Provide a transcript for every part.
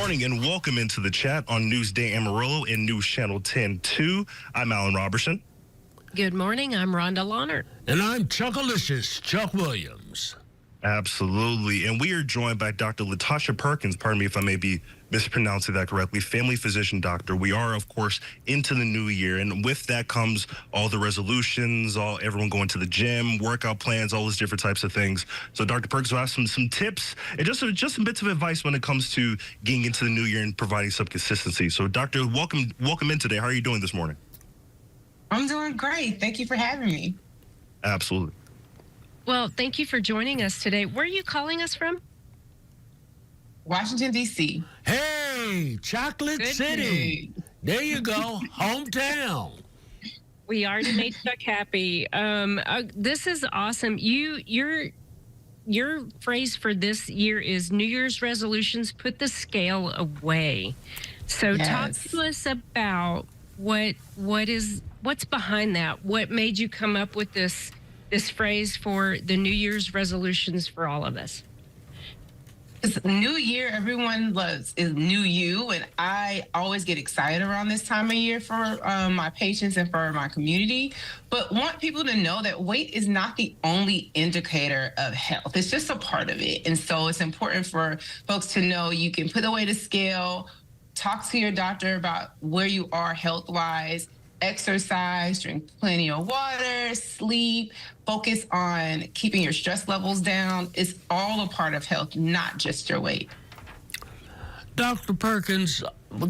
morning and welcome into the chat on Newsday Amarillo and News Channel 10-2. I'm Alan Robertson. Good morning. I'm Rhonda Lawner. And I'm Chuckalicious Chuck Williams. Absolutely. And we are joined by Dr. LaTasha Perkins, pardon me if I may be mispronouncing that correctly, family physician doctor. We are, of course, into the new year. And with that comes all the resolutions, everyone going to the gym, workout plans, all those different types of things. So Dr. Perkins will have some tips and just some bits of advice when it comes to getting into the new year and providing some consistency. So Doctor, welcome in today. How are you doing this morning? I'm doing great. Thank you for having me. Absolutely. Well, thank you for joining us today. Where are you calling us from? Washington, D.C. Hey, Chocolate City. There you go. Hometown. We already made Chuck happy. This is awesome. Your phrase for this year is New Year's resolutions, put the scale away. So talk to us about what's behind that. What made you come up with this phrase for the New Year's resolutions for all of us? It's New Year. Everyone loves is new you, and I always get excited around this time of year for my patients and for my community. But want people to know that weight is not the only indicator of health. It's just a part of it, and so it's important for folks to know you can put away the scale, talk to your doctor about where you are health-wise. Exercise, drink plenty of water, sleep, focus on keeping your stress levels down. It's all a part of health, not just your weight. Dr. Perkins,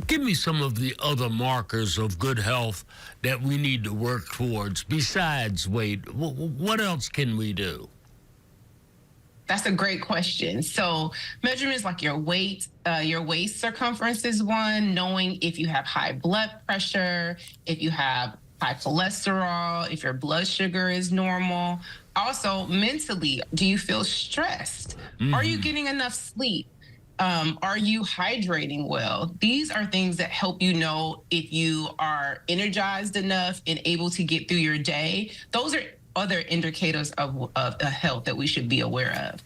give me some of the other markers of good health that we need to work towards besides weight. What else can we do? That's a great question. So measurements like your weight, your waist circumference is one, knowing if you have high blood pressure, if you have high cholesterol, if your blood sugar is normal. Also, mentally, do you feel stressed? Mm-hmm. Are you getting enough sleep? Are you hydrating well? These are things that help you know if you are energized enough and able to get through your day. Those are other indicators of health that we should be aware of.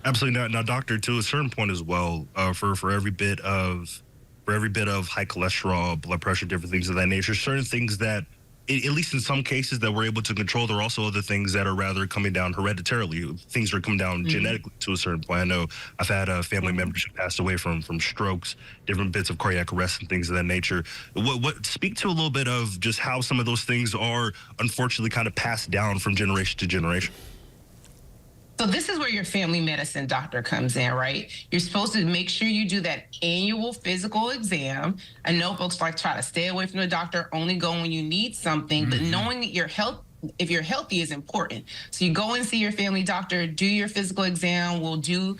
Absolutely. Now, doctor, to a certain point as well, for every bit of high cholesterol, blood pressure, different things of that nature, certain things that, at least in some cases, that we're able to control, there are also other things that are rather coming down hereditarily. Things are coming down genetically to a certain point. I know I've had family members who passed away from strokes, different bits of cardiac arrest and things of that nature. Speak to a little bit of just how some of those things are unfortunately kind of passed down from generation to generation. So this is where your family medicine doctor comes in, right? You're supposed to make sure you do that annual physical exam. I know folks try to stay away from the doctor, only go when you need something, but knowing that if you're healthy is important. So you go and see your family doctor, do your physical exam, we'll do,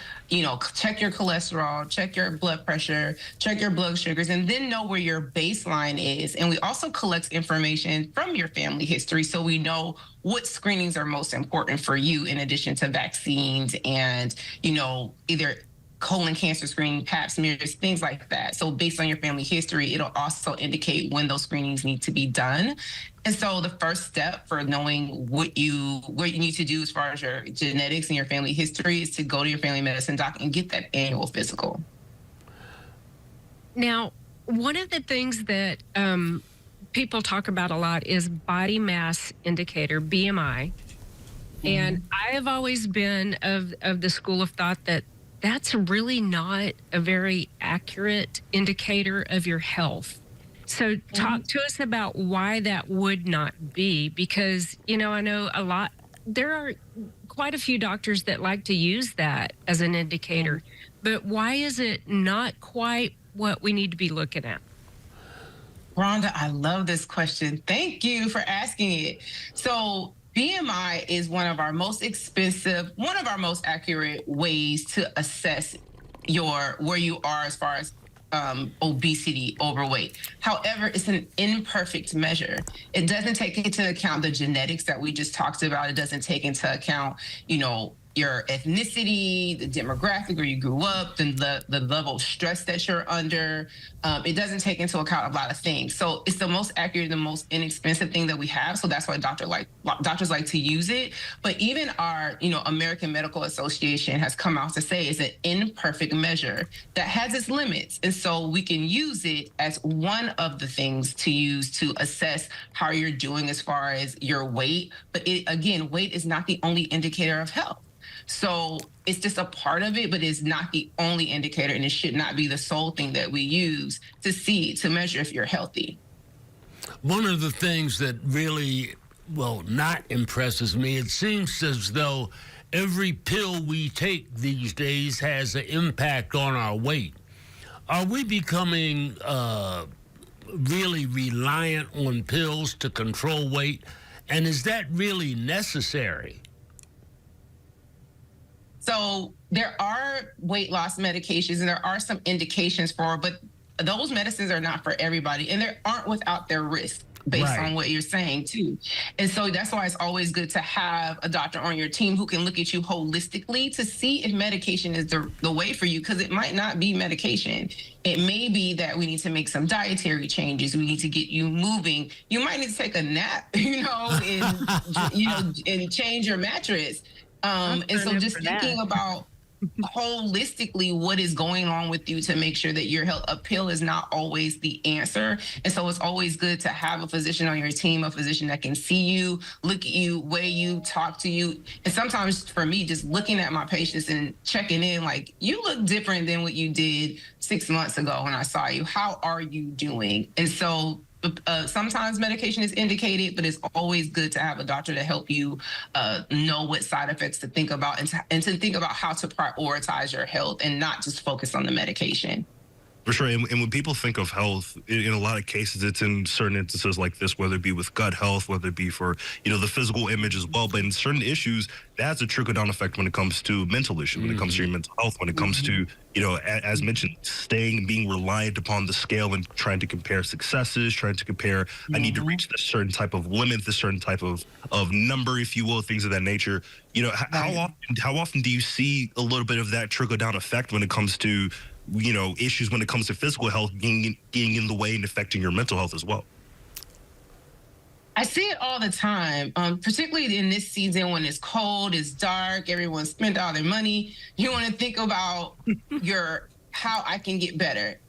check your cholesterol, check your blood pressure, check your blood sugars, and then know where your baseline is. And we also collect information from your family history so we know what screenings are most important for you in addition to vaccines and, either colon cancer screening, pap smears, things like that. So based on your family history, it'll also indicate when those screenings need to be done. And so the first step for knowing what you need to do as far as your genetics and your family history is to go to your family medicine doc and get that annual physical. Now, one of the things that people talk about a lot is body mass indicator, BMI. And I have always been of the school of thought that that's really not a very accurate indicator of your health. So talk to us about why that would not be, because, I know there are quite a few doctors that like to use that as an indicator, but why is it not quite what we need to be looking at? Rhonda, I love this question. Thank you for asking it. So BMI is one of our most accurate ways to assess where you are as far as obesity, overweight. However, it's an imperfect measure. It doesn't take into account the genetics that we just talked about. It doesn't take into account, your ethnicity, the demographic where you grew up, the level of stress that you're under. It doesn't take into account a lot of things. So it's the most accurate, the most inexpensive thing that we have. So that's why doctors like to use it. But even our, American Medical Association has come out to say it's an imperfect measure that has its limits. And so we can use it as one of the things to use to assess how you're doing as far as your weight. But again, weight is not the only indicator of health. So it's just a part of it, but it's not the only indicator, and it should not be the sole thing that we use to measure if you're healthy. One of the things that really, not impresses me, it seems as though every pill we take these days has an impact on our weight. Are we becoming really reliant on pills to control weight? And is that really necessary? So there are weight loss medications and there are some indications for, but those medicines are not for everybody, and they aren't without their risk based on what you're saying too. And so that's why it's always good to have a doctor on your team who can look at you holistically to see if medication is the way for you, because it might not be medication. It may be that we need to make some dietary changes. We need to get you moving. You might need to take a nap, and change your mattress. And so just thinking about holistically what is going on with you to make sure that your health, a pill is not always the answer. And so it's always good to have a physician on your team, a physician that can see you, look at you, weigh you, talk to you. And sometimes for me, just looking at my patients and checking in, like, you look different than what you did 6 months ago when I saw you. How are you doing? And so sometimes medication is indicated, but it's always good to have a doctor to help you know what side effects to think about and to think about how to prioritize your health and not just focus on the medication. For sure. And when people think of health, in a lot of cases, it's in certain instances like this, whether it be with gut health, whether it be for, the physical image as well. But in certain issues, that has a trickle-down effect when it comes to mental issues, when it comes to your mental health, when it comes to, as mentioned, being reliant upon the scale and trying to compare successes, trying to compare, I need to reach this certain type of limit, this certain type of number, if you will, things of that nature. How often do you see a little bit of that trickle-down effect when it comes to issues when it comes to physical health getting in the way and affecting your mental health as well? I see it all the time, particularly in this season when it's cold, it's dark, everyone spent all their money. You want to think about how I can get better.